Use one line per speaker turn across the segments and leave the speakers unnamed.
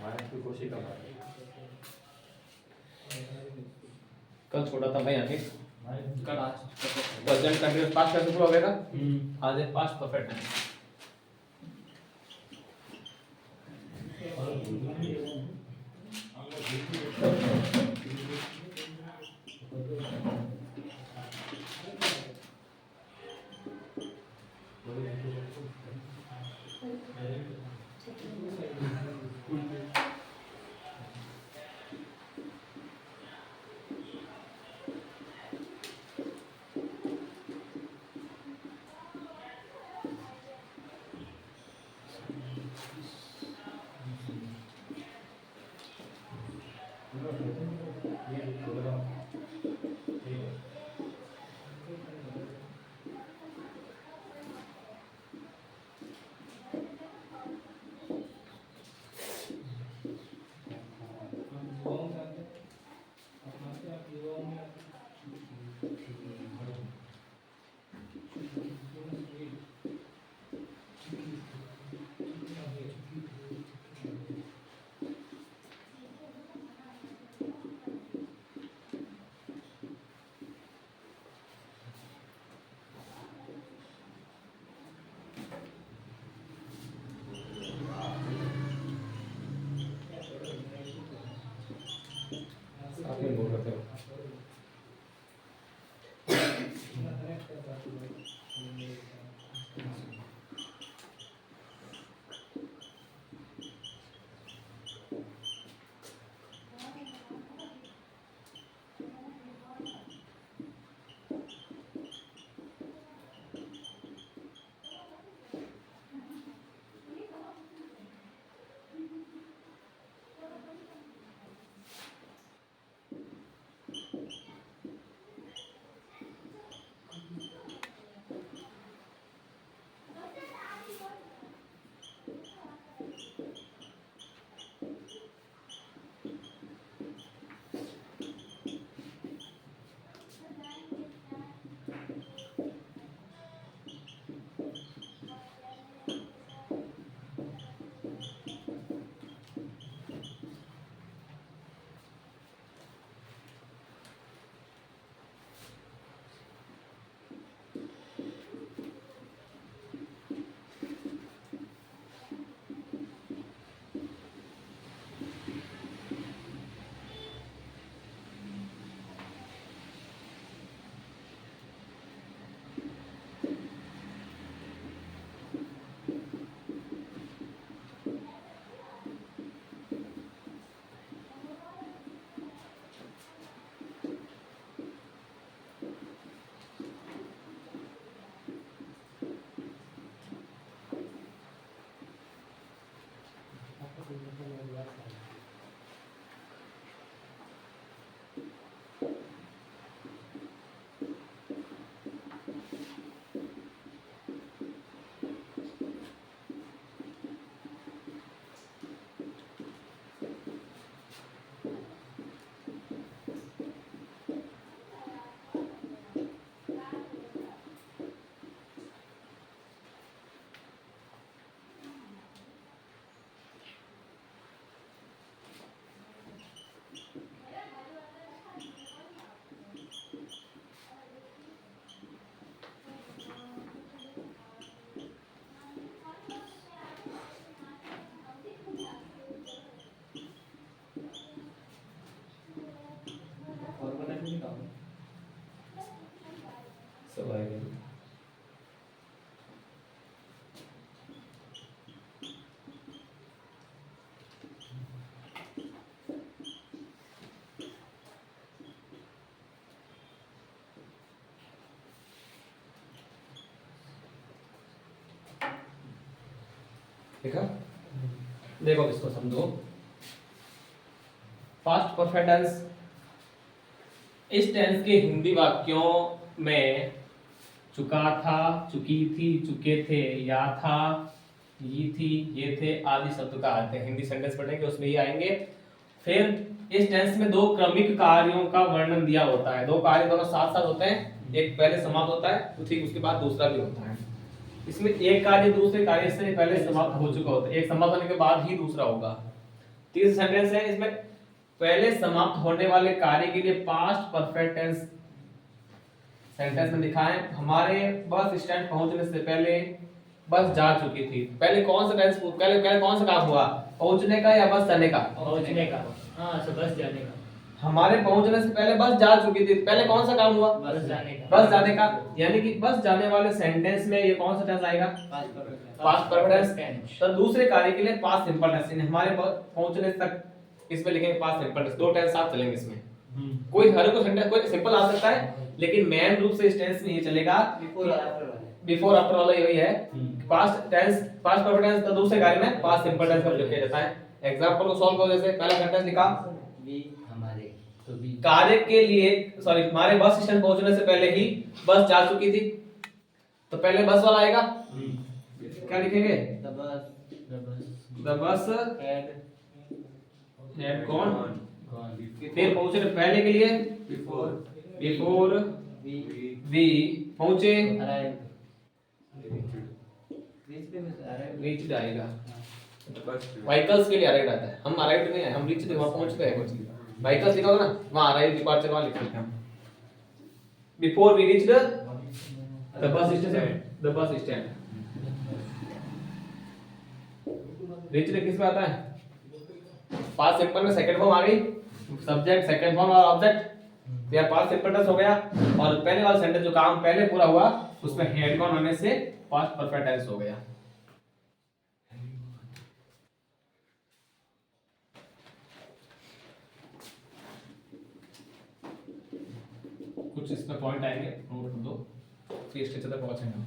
कोशिका
कल छोड़ा था भाई आगे
कल आज
प्रेजेंट कंटीन्यूअस पास्ट कैसे प्रूव होगा? आज है पास्ट परफेक्ट टेंस। आप ही बोल रहे हो सब आएगा। देखा? देखो इसको समझो। पास्ट परफेक्ट टेंस इस टेंस के हिंदी वाक्यों में चुका था, चुकी थी, चुके थे, या था, ये थी, ये थे आदि शब्द का आते हैं। हिंदी सेंटेंस पढ़ेंगे उसमें ये आएंगे। फिर इस टेंस में दो क्रमिक कार्यों का वर्णन दिया होता है। दो कार्य दोनों साथ साथ होते हैं, एक पहले समाप्त होता है तो ठीक उसके बाद दूसरा भी होता है। इसमें एक कार्य दूसरे कार्य से पहले समाप्त हो चुका होता है, एक समाप्त होने के बाद ही दूसरा होगा। तीसरा सेंटेंस है, इसमें पहले समाप्त होने वाले कार्य के लिए पास्ट परफेक्ट टेंस सेंटेंस में लिखा है। हमारे बस स्टैंड पहुंचने से पहले बस जा चुकी थी। पहले कौन सा टेंस, पहले पहले कौन सा काम हुआ, पहुंचने का या बस जाने का?
पहुंचने का। हाँ, तो बस जाने का।
हमारे पहुंचने से पहले बस जा चुकी थी, पहले कौन सा काम हुआ?
बस जाने का।
बस जाने का, यानी कि बस जाने वाले सेंटेंस में ये कौन सा टेंस आएगा? Past perfect tense. तो दूसरे कार्य के लिए पास्ट सिंपल टेंस, हमारे पहुंचने तक इसमें लिखेंगे पास्ट सिंपल टेंस। दो टेंस साथ चलेंगे इसमें। कोई हर को सेंटेंस कोई सिंपल आ सकता है, लेकिन मेन रूप से इस टेंस में ये चलेगा बिफोर आफ्टर वाला यही है। Past tense past perfect tense तो दूसरे कार्य में पास्ट सिंपल टेंस का प्रयोग किया जाता है। एग्जांपल को सॉल्व करो। जैसे पहला सेंटेंस लिखा,
हमारे तो भी
कार्य के लिए सॉरी हमारे बस स्टैंड पहुंचने से पहले ही बस जा चुकी थी, तो पहले बस वाला आएगा। क्या लिखेंगे? The bus had gone. फिर पहुंचने पहले के लिए बिफोर वी पहुंचे, रीच्ड आएगा। व्हीकल्स के लिए अराइव्ड आता है, हम अराइव्ड नहीं है, हम रीच्ड वहां पहुंच गए। कुछ व्हीकल्स लिखा होगा ना, वहां अराइव डिपार्चर वहां लिख सकते हैं हम। Before we reached the bus station, the bus stand. Reached किस में आता है? पास्ट सिंपल में सेकंड फॉर्म आ गई, सब्जेक्ट सेकंड फॉर्म और ऑब्जेक्ट। या पास्ट सिंपल टेंस हो गया, और पहले वाला सेंटेंस जो काम पहले पूरा हुआ उसमें हैड गॉन होने से पास्ट परफेक्ट टेंस हो गया। कुछ इसमें पॉइंट आएंगे, नोट कर दो, फिर स्टेज तक पहुंचेंगे हम।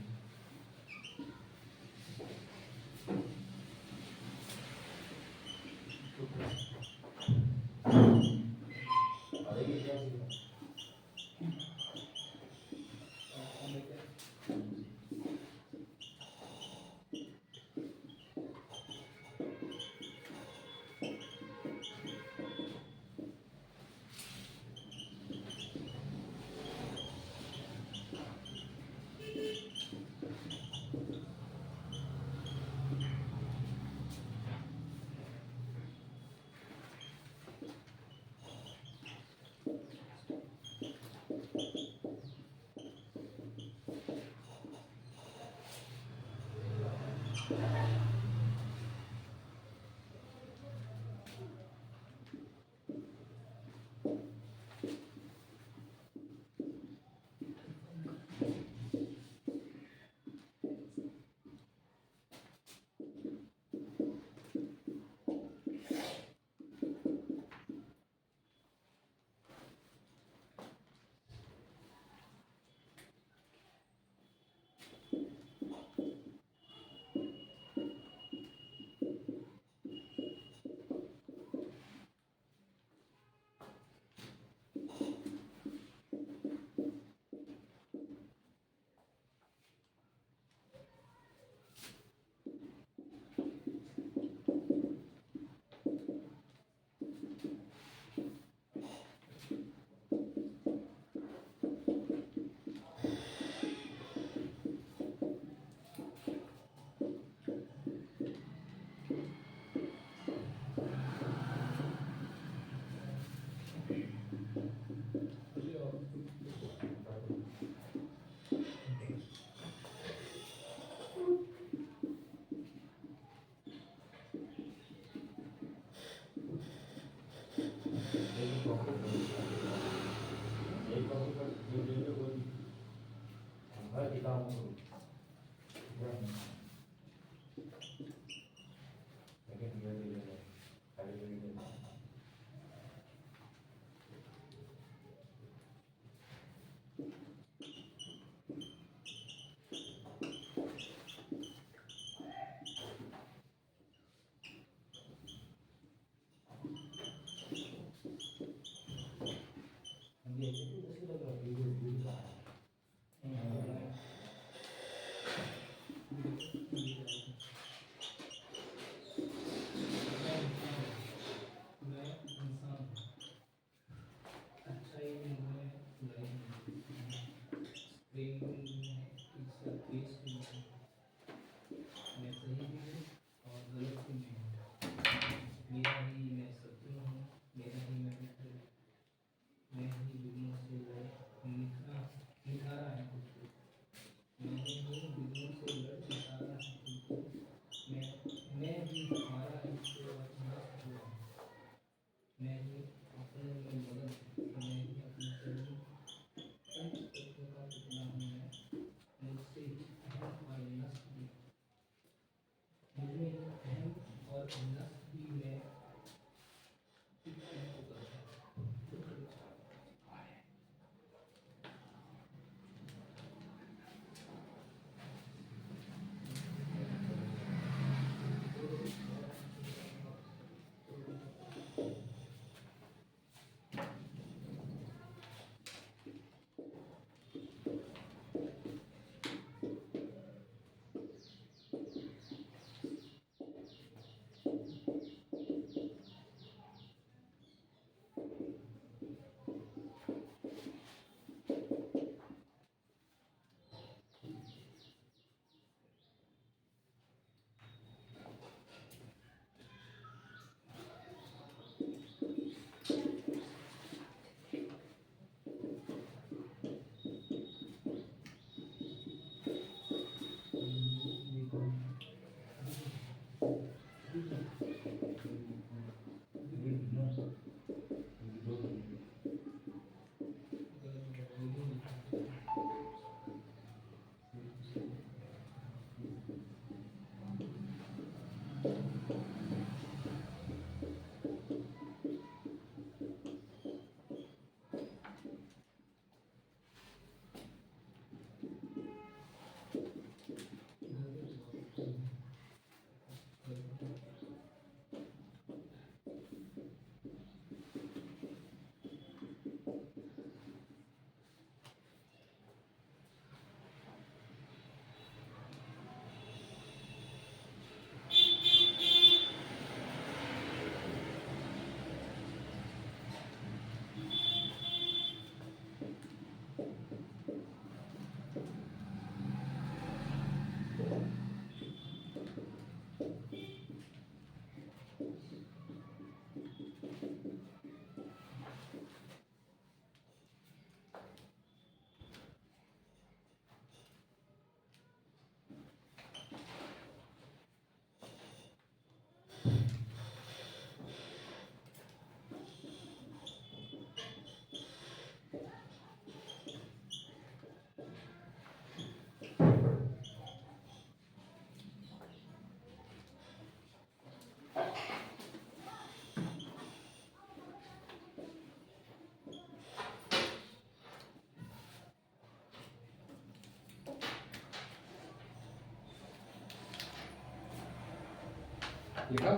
लिखा,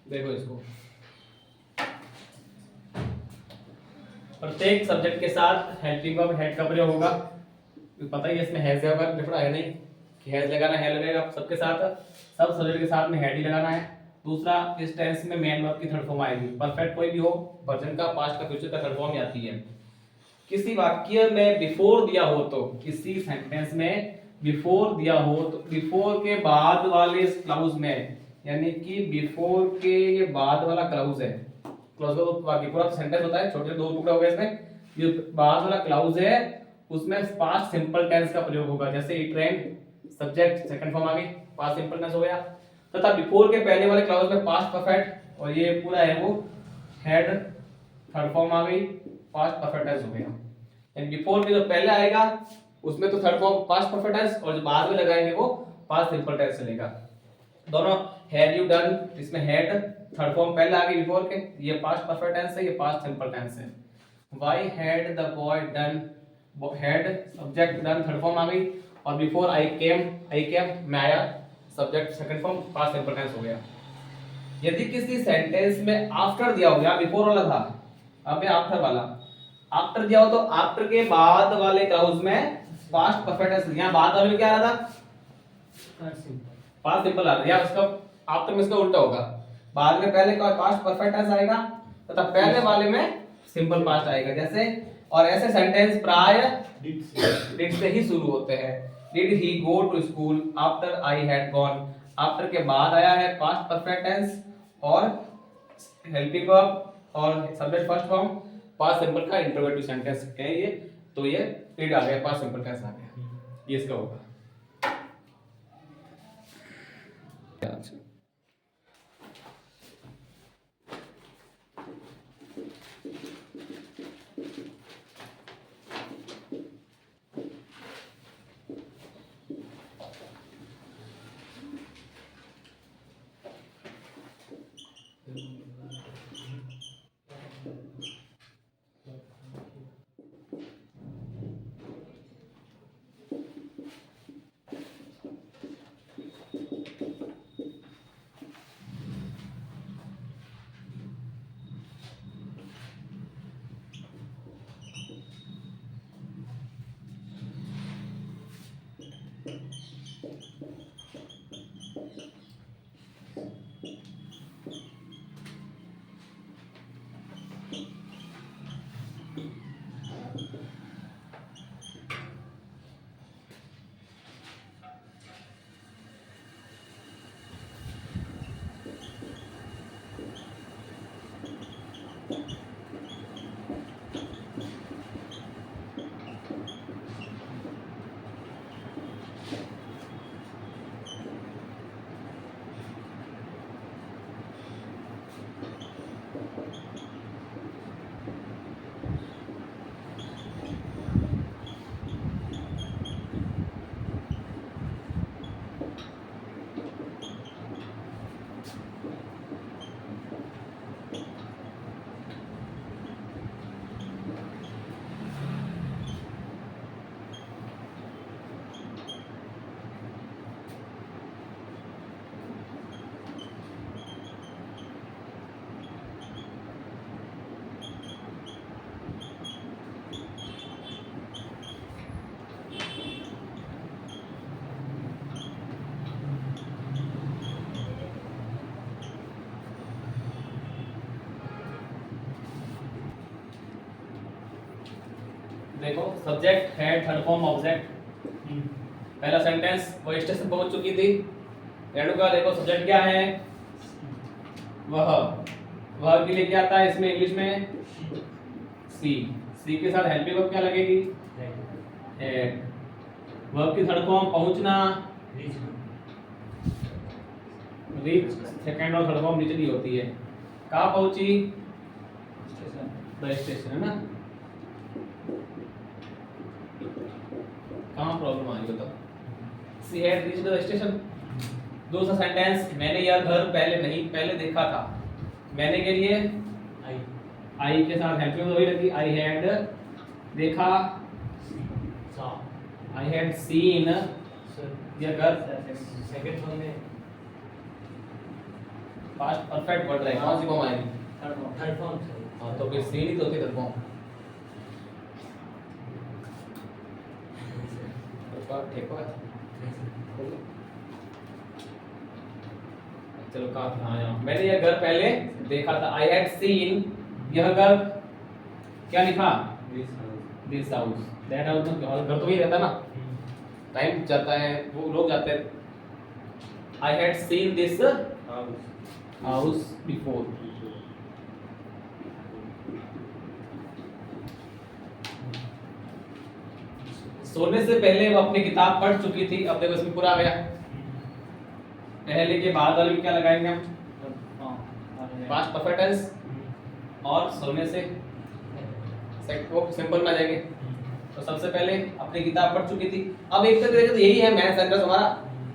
देखो इसको। प्रत्येक सब्जेक्ट के साथ हेल्पिंग वर्ब हेड का प्रयोग होगा। पता ही है इसमें हैज होगा, डिफरेंट है नहीं कि हैज लगाना है, लगेगा सबके साथ, सब सब्जेक्ट के साथ में हेड ही लगाना है। दूसरा, इस टेंस में मेन वर्ब की थर्ड फॉर्म आएगी। परफेक्ट कोई भी हो, प्रेजेंट का, पास्ट का, फ्यूचर का थर्ड फॉर्म आती है। किसी वाक्य में बिफोर दिया हो तो, किसी सेंटेंस में बिफोर दिया हो तो बिफोर के बाद वाले इस क्लाउज में, यानी कि बिफोर के ये बाद वाला क्लाउज है, क्लाउज का बाकी पूरा सेंटेंस होता है, छोटे दो टुकड़े हो गए इसमें, ये बाद वाला क्लाउज है, उसमें पास्ट सिंपल टेंस का प्रयोग होगा। जैसे it rain, subject second form आ गई, पास्ट सिंपल टेंस हो गया। तथा बिफोर के पहले वाले क्लाउज में पास्ट परफेक्ट, और ये पूरा है वो हेड, थर्ड फॉर्म आ गई, पास्ट परफेक्ट टेंस हो गया। यानी बिफोर के जो पहले आएगा उसमें तो third form past perfect tense, और जो बाद में लगाएंगे वो पास्ट सिंपल टेंस चलेगा। दोनों हैड यू डन, इसमें हैड थर्ड फॉर्म पहले आ गई बिफोर के, ये पास्ट परफेक्ट टेंस है, ये पास्ट सिंपल टेंस है। Why had the boy done, had subject done third form आ गई, और बिफोर आई केम मैं आया, subject second form, past simple tense हो गया। यदि किसी सेंटेंस में आफ्टर दिया हो, यहां बिफोर वाला था, अब ये आफ्टर वाला, आफ्टर दिया हो तो आफ्टर के बाद वाले क्लाउज में पास्ट परफेक्ट टेंस, यहां बाद वाले में क्या आ रहा था, पास्ट सिंपल आ रहा है, या उसका आफ्टर में इसका उल्टा होगा, बाद में पहले का पास्ट परफेक्ट टेंस आएगा तथा पहले वाले में सिंपल पास्ट आएगा। जैसे, और ऐसे सेंटेंस प्राय डिड से ही शुरू होते हैं। Did he go to school after I had gone, after के बाद आया है पास्ट परफेक्ट टेंस, और हेल्पिंग वर्ब और subject first form, past simple का इंटरोगेटिव सेंटेंस है ये, तो ये डिड आ गया, पास्ट सिंपल टेंस आ गया, ये इसका होगा। देखो सब्जेक्ट है थर्ड फॉर्म ऑब्जेक्ट। पहला सेंटेंस वो स्टेशन पहुंच चुकी थी। रेणुका देखो सब्जेक्ट क्या है, वह के लिए क्या आता है इसमें इंग्लिश में सी। सी के साथ हेल्पिंग वर्ब क्या लगेगी एट। वर्ब की थर्ड फॉर्म पहुंचना, रीच सेकंड और थर्ड फॉर्म नीचे दी होती है। कहाँ पहुंची, द स्टेशन, है ना। कहाँ प्रॉब्लम आ रही बताओ, she had reached the station. दूसरा सेंटेंस, मैंने यह घर पहले देखा था। मैंने के लिए आई के साथ हेल्पिंग वही लगी, आई हैड देखा, आई हैड सीन यह घर।
सेकंड फॉर्म में
पास्ट परफेक्ट वर्ड रहेगा, कौन सी फॉर्म आएगी,
थर्ड फॉर्म।
हाँ तो फिर सीन ही तो थी थर्ड फॉर्म। ठीक है चलो कहाँ, मैंने यह घर पहले देखा था। आई हैड सीन यह घर, क्या लिखा, दिस हाउस। दैट हाउस में घर तो ही रहता ना, टाइम जाता है, वो लोग जाते हैं। I had seen this house before. सोने से पहले वो अपनी किताब पढ़ चुकी थी। अब देखो इसमें पूरा आ गया। पहले के बाद वाले में क्या लगाएंगे हम, पास्ट परफेक्ट टेंस, और सोने से वो सिंपल में आ जाएंगे। तो सबसे पहले अपनी किताब पढ़ चुकी थी। अब एक तरीके से यही है मेन सेंटेंस हमारा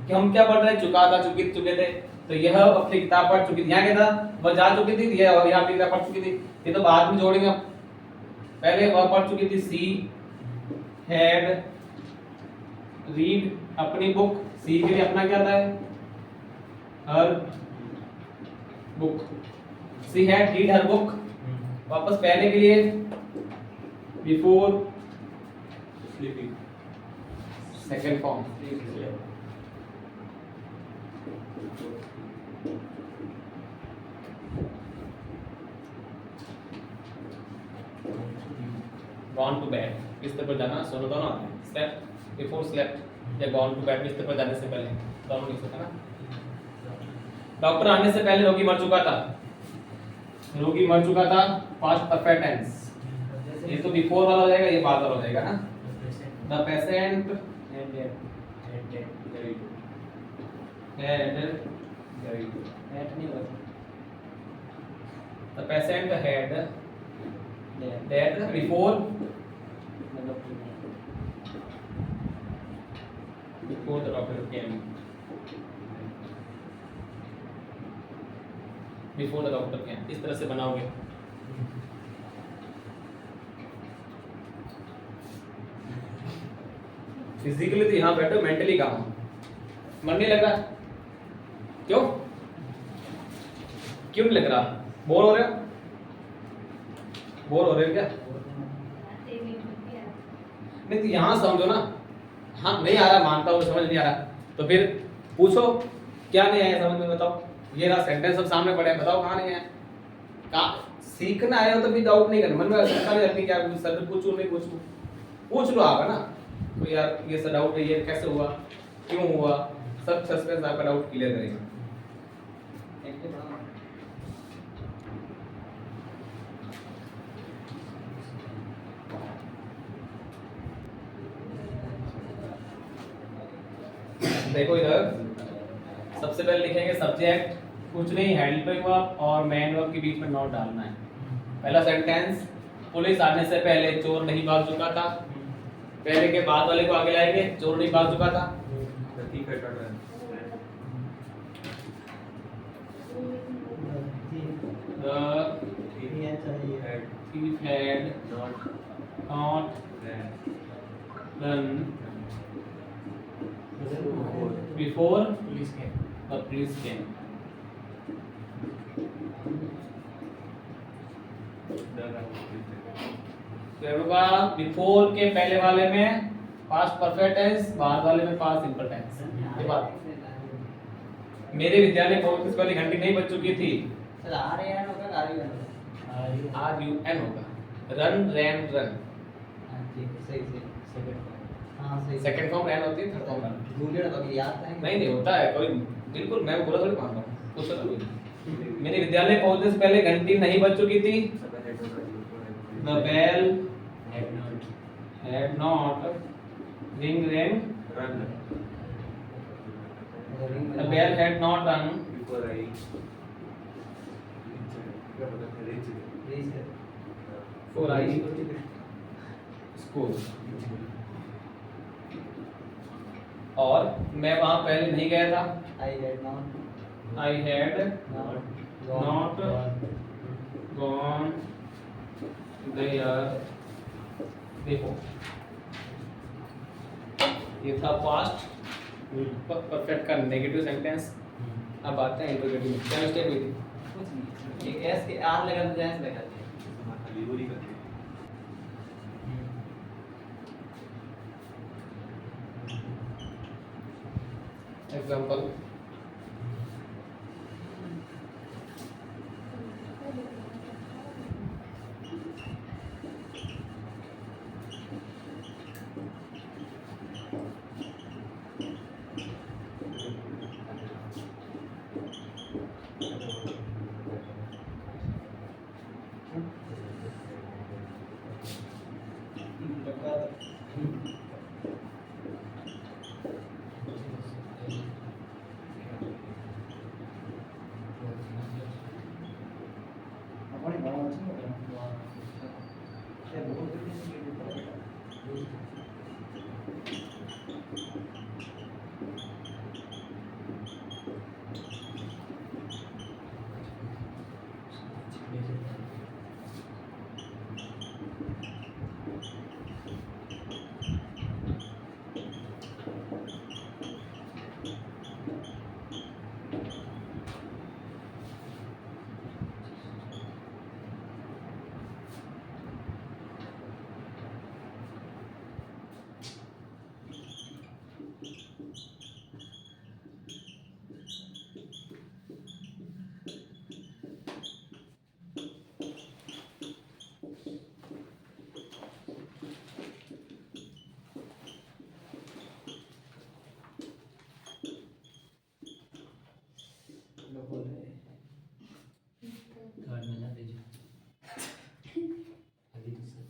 कि हम क्या पढ़ रहे हैं, चुका था, चुके थे। तो यह अपनी किताब पढ़ चुकी थी, यहाँ क्या था, वह जा चुकी थी, यह यहाँ अपनी किताब पढ़ चुकी थी। ये तो बाद में जोड़ेंगे हम। पहले वह पढ़ चुकी थी, सी हैड रीड अपनी बुक। सी के लिए अपना क्या था, her book. She had read her book. वापस पहले के लिए before sleeping, second form. Gone to bed, बिस्तर पर जाना, सोना दोनों आते हैं। स्लेप्ट बिफोर स्लेप्ट या गॉन टू बेड, बिस्तर पर जाने से पहले, दोनों लिख सकते हैं ना। डॉक्टर आने से पहले रोगी मर चुका था। रोगी मर चुका था, पास्ट परफेक्ट टेंस। ये तो बिफोर वाला हो जाएगा, ये बाद वाला हो जाएगा ना। The patient had the patient had that before the doctor came. Before the doctor came, इस तरह से बनाओगे। फिजिकली तो यहाँ बैठो, मेंटली काम मन नहीं लग रहा, क्यों क्यों नहीं लग रहा, बोर हो रहे हो, बोर हो रहे हो क्या, नहीं तो यहाँ समझो ना। हाँ नहीं आ रहा, मानता हूँ समझ नहीं आ रहा, तो फिर पूछो क्या नहीं आया समझ में, बताओ। ये रहा सेंटेंस सब सामने पड़े, बताओ कहाँ नहीं आया। कहाँ सीखना आया हो तो भी डाउट नहीं करना, मन में शंका नहीं रखनी क्या सर पूछूं नहीं पूछूं, पूछ लो आप, है ना। तो यार ये सब डाउट है, ये कैसे हुआ, क्यों हुआ, सब सस्पेंस आपका डाउट क्लियर करेगा। देखो इधर सबसे पहले लिखेंगे सब्जेक्ट, कुछ नहीं, हेल्पिंग वर्ब और मेन वर्ब के बीच में नॉट डालना है। पहला सेंटेंस, पुलिस आने से पहले चोर नहीं भाग चुका था। पहले के बाद वाले को आगे लाएंगे, चोर नहीं भाग चुका था। Thief had not run before the police came. Before के पहले वाले में पास्ट परफेक्ट टेंस, बाद वाले में पास्ट सिंपल टेंस। ये बात मेरे विद्यालय पहुंचने से पहले घंटी नहीं बज चुकी थी।
सर RAN होगा, RUN होगा।
RUN होगा, रन रैन रन,
ठीक है, सही सही।
सेकंड फॉर्म
हाँ सही।
सेकंड फॉर्म रैन होती है, थर्ड फॉर्म रैन।
जूलियट अभी याद है?
नहीं होता है कोई, बिल्कुल मैं पूरा थोड़ी मान रहा हूँ, कुछ तो नहीं। मेरे विद्यालय पहुंचने से पहले घंटी नहीं बज चुकी थी। The bell had not ring rang, the bell had not run for I school. और मैं वहां पहले नहीं गया था।
I had not
I had
not
not gone there देखो, ये था पास्ट परफेक्ट का नेगेटिव सेंटेंस। अब आते हैं इंटरोगेटिव में। क्या मिस्टेक हुई थी?
कुछ नहीं, एक एस के आर लगा तो एस लगा दिया।
एग्जांपल,
कार्ड में ना दीजिए अभी तो सर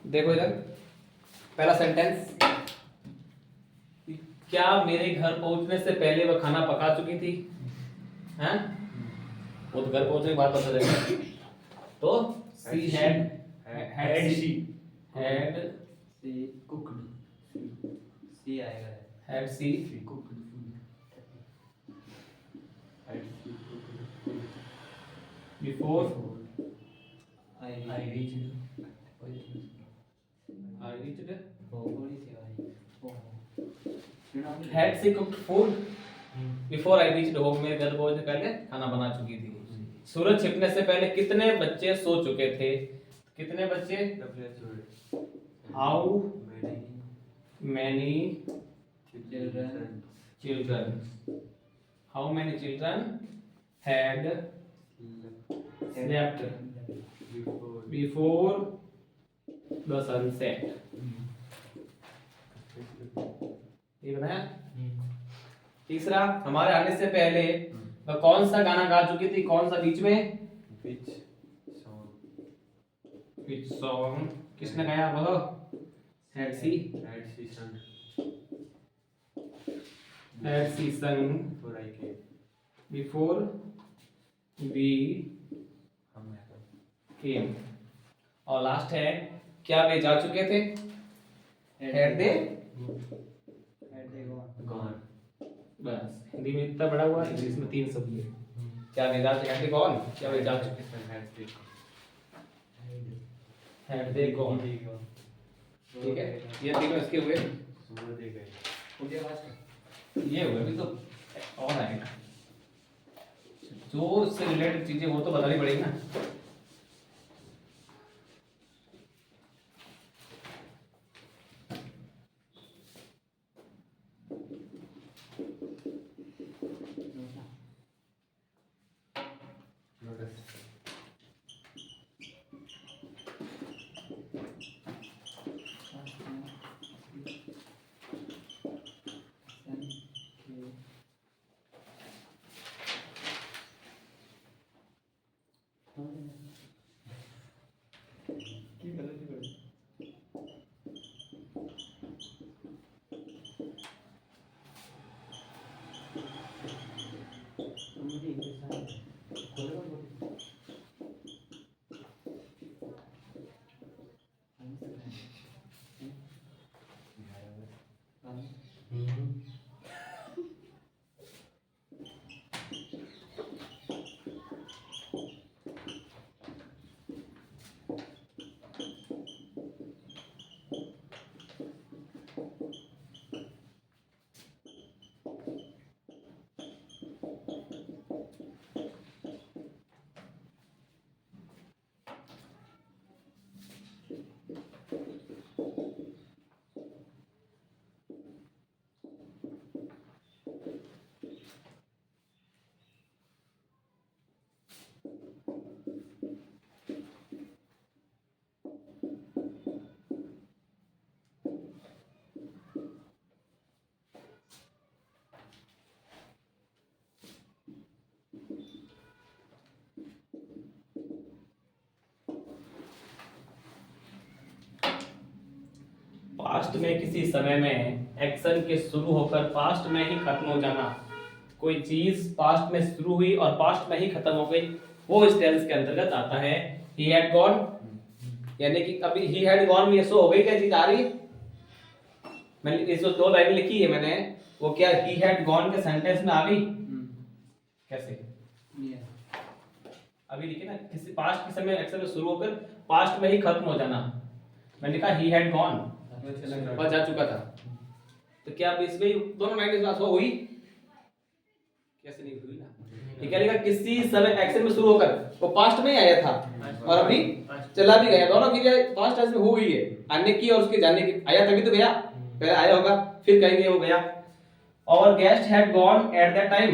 देखो इधर पहला सेंटेंस, क्या मेरे घर पहुंचने से पहले वह खाना पका चुकी थी? हैं? वो तो घर पहुंचने के बाद पता चलेगा। तो she had had
she
cooked
she आएगा।
Had she
cooked
before
I reached
I reached
थोड़ी सी भाई।
Had she cooked food before I reached home. मेरे घर पहुंचने से पहले खाना बना चुकी थी। सूरज छिपने से पहले कितने बच्चे सो चुके थे? कितने बच्चे? How many children how many children had slept before the sunset। ये बनाया। तीसरा, हमारे आने से पहले वह कौन सा गाना गा चुकी थी? कौन सा बीच में? Which song किसने गाया बोलो? Had she sung before we came। और लास्ट है, क्या वे जा चुके थे? Had they
गॉन
बस हिंदी में इतना बड़ा हुआ, इंग्लिश में 3 शब्द है। क्या वे जा चुके थे? कौन? क्या वे जा चुके थे? Had they gone। ठीक है, ये तीनों इसके हुए। ये हुए अभी तो और आएगा, जो उससे रिलेटेड चीजें वो तो बतानी पड़ेगी ना। पास्ट में किसी समय में एक्शन के शुरू होकर पास्ट में ही खत्म हो जाना, कोई चीज पास्ट में शुरू हुई और पास्ट में ही खत्म हो गई, वो इस टेंस के अंतर्गत आता है। ही हैड गॉन, यानी कि अभी ही हैड गॉन में सो हो गई, क्या चीज आ रही है? मैंने इसको दो लाइन लिखी है मैंने, वो क्या ही हैड गॉन के सेंटेंस में आ गई? कैसे? अभी लिखे ना, किसी पास्ट के समय एक्शन में शुरू होकर पास्ट में ही खत्म हो जाना, मैंने कहा ही हैड गॉन, वह जा चुका था। तो क्या अब इसमें दोनों लाइन इस बात हो हुई? कैसे नहीं हुई ना? ये क्या लिखा? किसी समय एक्शन में शुरू होकर, वो पास्ट में ही आया था और अभी चला भी गया, दोनों की पास्ट टेंस में हो गई है, आने की और उसके जाने की। आया तभी तो गया, पहले आया होगा फिर कहेंगे वो गया। और guest had gone at that time,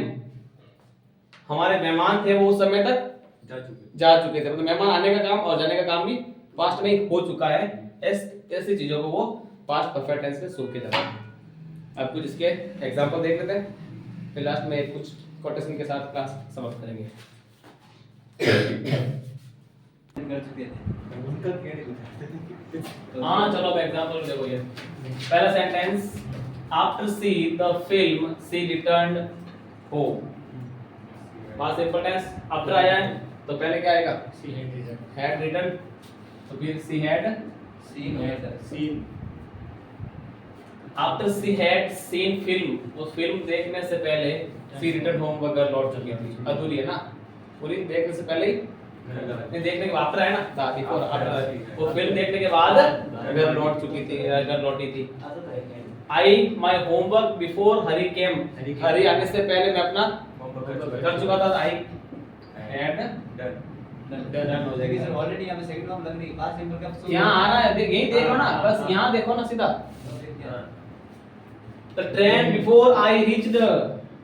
हमारे मेहमान थे वो उस समय तक जा चुके थे, मतलब मेहमान आने का काम और जाने का काम भी पास्ट में ही हो चुका है। ऐसी चीजों को वो पास्ट परफेक्ट टेंस में शुरू किया जाता है। अब कुछ इसके एग्जांपल देख लेते हैं, फिर लास्ट में कुछ कोटेशन के साथ क्लास समाप्त करेंगे।
कर चुके थे।
हाँ चलो अब एग्जांपल देखो। ये पहला sentence, after she the film she returned home. Past simple tense, after आया है तो पहले क्या आएगा? हैड रिटर्न, तो फिर she had
seen.
After she had seen film, उस फिल्म देखने से पहले सी रिटर्न होम वगैरह लौट चुकी थी। अधूरी है ना, पूरी देखने से पहले ही नहीं, देखने के बाद आफ्टर है ना, दादी को आफ्टर, वो फिल्म देखने के बाद घर लौट चुकी थी, घर लौटी थी। आई माय होमवर्क बिफोर हरी केम, हरी आने से पहले मैं अपना कर चुका था। आई हैड डन हो जाएगी
सर ऑलरेडी यहां पे सेकंड फॉर्म लग रही है, पास्ट सिंपल का
यहाँ आ रहा है, यही देखो ना, बस यहाँ देखो ना सीधा। The train before I reached,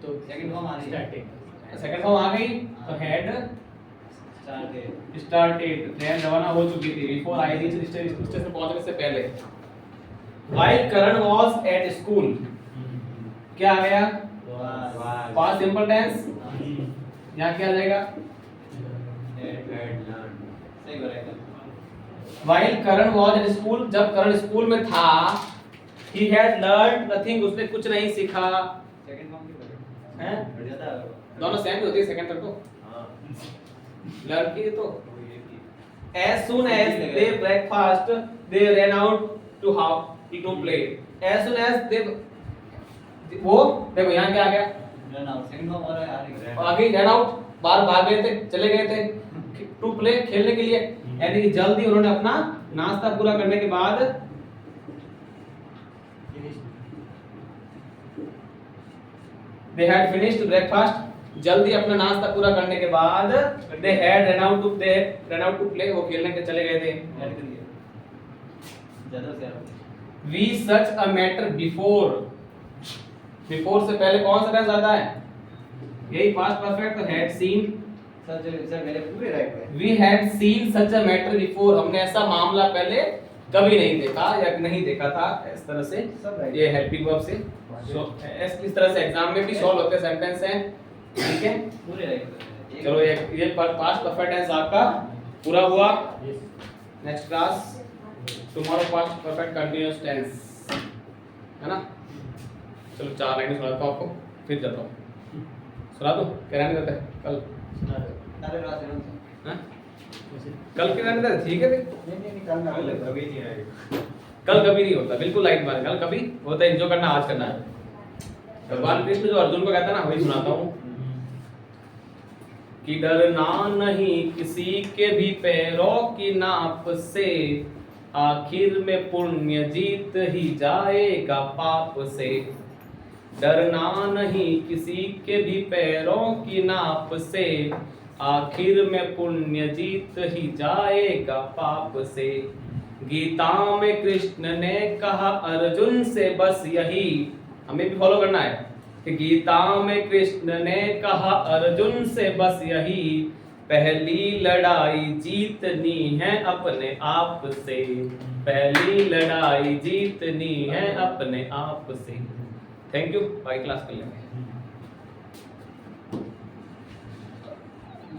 तो सेकंड फॉर्म आ रही है,
सेकंड फॉर्म आ गई तो had started, ट्रेन रवाना हो चुकी थी। Before I reached स्टेशन पहुंचने से पहले। While Karan was at school, क्या आ गया? Past simple tense, यहाँ क्या आ जाएगा?
सही बोलेगा।
While Karan was at school, जब करण स्कूल में था, he had learned nothing, उसने कुछ नहीं सीखा।
सेकंड फॉर्म क्यों बोले
हैं?
बढ़िया था।
दोनों सेम ही होती है सेकंड तक तो। लर्न की तो as soon as they breakfast they ran out to play। as soon as they, वो देखो यहाँ क्या आ गया?
रन आउट, सेकंड फॉर्म और आ रही है।
आगे रन आउट, बाहर भाग गए थे, चले गए थे टू प्ले, खेलने के लिए, यानी कि जल्दी उन्होंने अपना नाश्ता पूरा करने के बाद they had finished breakfast, जल्दी अपना नाश्ता पूरा करने के बाद they had run out to play, वो खेलने के चले गए थे।
ऐड करिए ज्यादा से ज्यादा।
we such a matter before, before से पहले कौन सा टेंस आता है? यही past perfect, तो had seen,
सर मेरे पूरे राइट पे
We had seen such a matter before. हमने ऐसा मामला पहले कभी नहीं देखा या नहीं देखा था इस तरह से।
सब right
ये हेल्पिंग वर्ब से इस तरह से एग्जाम में भी सॉल्व होते सेंटेंस हैं, ठीक है।
पूरे राइट पे
चलो ये पास्ट परफेक्ट टेंस आपका पूरा हुआ। Next class tomorrow past perfect continuous tense, है ना। चलो 4 लाइनें सुनाता हूँ आपको, फिर जाता हूँ। सुना दो, क्या रहने देते हैं कल?
अरे रात है
हाँ? कल क्या रहने देते? ठीक है फिर।
नहीं कल ना
कभी नहीं आएगा।
कल कभी नहीं होता, बिल्कुल लाइट मार। कल कभी होता है, एंजॉय करना, आज करना है। भगवान कृष्ण जो अर्जुन को कहता है ना, वही सुनाता हूँ कि डरना नहीं किसी के भी पैरों की नाप से, आखिर में पुण्य जीत ही जाएगा पाप से। डरना नहीं किसी के भी पैरों की नाप से, आखिर में पुण्य जीत ही जाएगा पाप से। गीता में कृष्ण ने कहा अर्जुन से बस यही, हमें भी फॉलो करना है कि गीता में कृष्ण ने कहा अर्जुन से बस यही, पहली लड़ाई जीतनी है अपने आप से, पहली लड़ाई जीतनी है अपने आप से। थैंक यू, बाकी क्लास कर लेंगे।